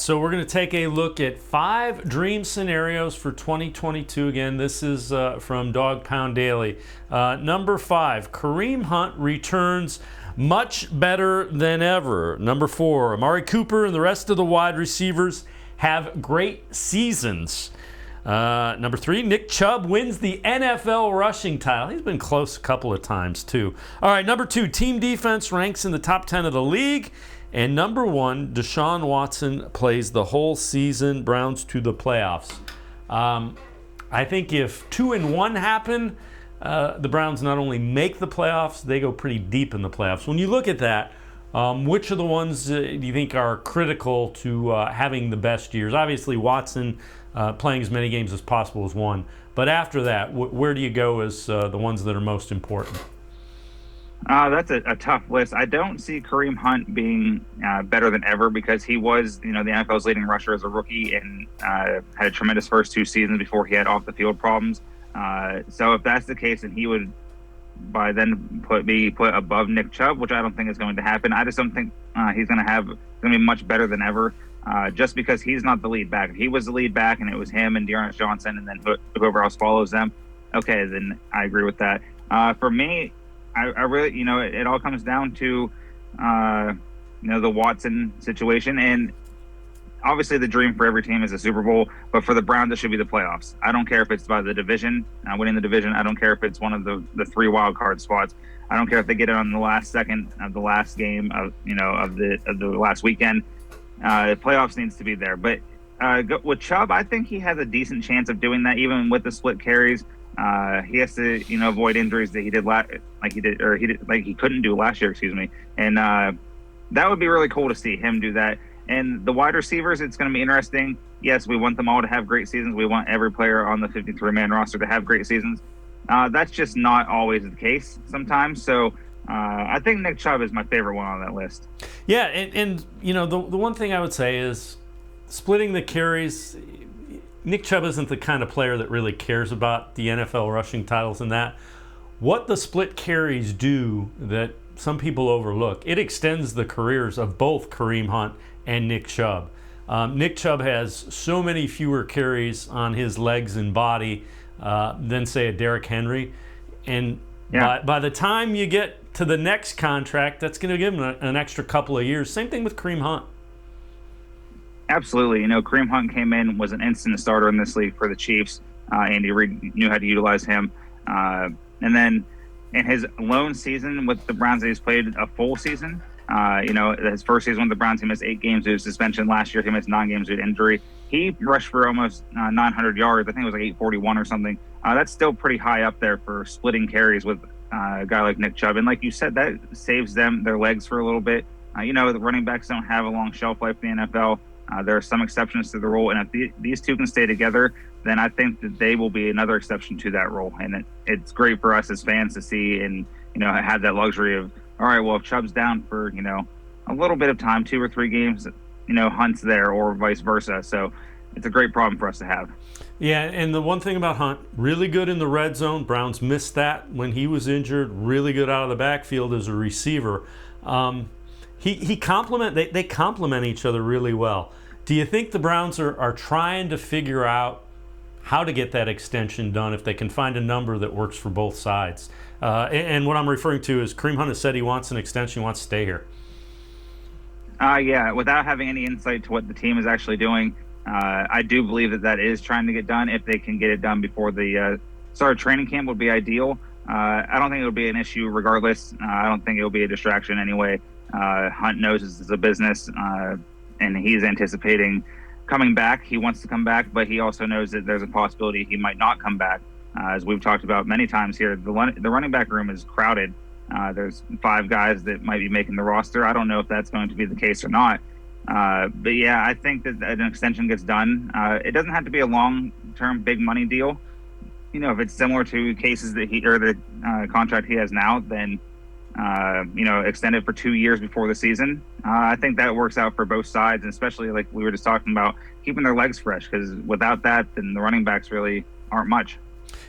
So we're going to take a look at 5 dream scenarios for 2022. Again, this is from Dawg Pound Daily. Number 5, Kareem Hunt returns much better than ever. Number 4, Amari Cooper and the rest of the wide receivers have great seasons. Number 3, Nick Chubb wins the NFL rushing title. He's been close a couple of times too. All right, number 2, team defense ranks in the top 10 of the league. And number 1, Deshaun Watson plays the whole season, Browns to the playoffs. I think if 2-1 happen, the Browns not only make the playoffs, they go pretty deep in the playoffs. When you look at that, which of the ones do you think are critical to having the best years? Obviously, Watson playing as many games as possible is one. But after that, where do you go as the ones that are most important? That's a tough list. I don't see Kareem Hunt being better than ever because he was, the NFL's leading rusher as a rookie and had a tremendous first 2 seasons before he had off the field problems. So if that's the case, then he would by then be put above Nick Chubb, which I don't think is going to happen. I just don't think he's going to be much better than ever, just because he's not the lead back. If he was the lead back and it was him and Dearness Johnson and then whoever else follows them, okay, then I agree with that. For me, I really, it all comes down to, the Watson situation. And obviously the dream for every team is a Super Bowl, but for the Browns, it should be the playoffs. I don't care if it's by the division, winning the division. I don't care if it's one of the 3 wild card spots. I don't care if they get it on the last second of the last game of the last weekend. The playoffs needs to be there. But with Chubb, I think he has a decent chance of doing that, even with the split carries. He has to, avoid injuries that he couldn't do last year, and that would be really cool to see him do that. And the wide receivers, it's going to be interesting. Yes, we want them all to have great seasons. We want every player on the 53-man roster to have great seasons. That's just not always the case sometimes. So I think Nick Chubb is my favorite one on that list. Yeah, and the one thing I would say is splitting the carries. Nick Chubb isn't the kind of player that really cares about the NFL rushing titles and that. What the split carries do that some people overlook, it extends the careers of both Kareem Hunt and Nick Chubb. Nick Chubb has so many fewer carries on his legs and body than, say, a Derrick Henry. And by the time you get to the next contract, that's going to give him an extra couple of years. Same thing with Kareem Hunt. Absolutely. Kareem Hunt came in, was an instant starter in this league for the Chiefs. Andy Reid knew how to utilize him. And then in his lone season with the Browns, he's played a full season. His first season with the Browns, he missed 8 games due to suspension. Last year, he missed 9 games due to injury. He rushed for almost 900 yards. I think it was like 841 or something. That's still pretty high up there for splitting carries with a guy like Nick Chubb. And like you said, that saves them their legs for a little bit. The running backs don't have a long shelf life in the NFL. There are some exceptions to the rule, and if these two can stay together, then I think that they will be another exception to that rule. And it's great for us as fans to see and, have that luxury of, all right, well, if Chubb's down for, a little bit of time, 2 or 3 games, Hunt's there or vice versa. So it's a great problem for us to have. Yeah, and the one thing about Hunt, really good in the red zone. Browns missed that when he was injured. Really good out of the backfield as a receiver. They complement each other really well. Do you think the Browns are trying to figure out how to get that extension done if they can find a number that works for both sides? And what I'm referring to is Kareem Hunt has said he wants an extension, he wants to stay here. Yeah, without having any insight to what the team is actually doing, I do believe that is trying to get done. If they can get it done before the start of training camp would be ideal. I don't think it would be an issue regardless. I don't think it will be a distraction anyway. Hunt knows this is a business, and he's anticipating coming back. He wants to come back, but he also knows that there's a possibility he might not come back. As we've talked about many times here, the running back room is crowded. There's 5 guys that might be making the roster. I don't know if that's going to be the case or not. But yeah, I think that an extension gets done. It doesn't have to be a long-term big money deal. If it's similar to cases that the contract he has now, then extended for 2 years before the season. I think that works out for both sides, and especially like we were just talking about, keeping their legs fresh, because without that, then the running backs really aren't much.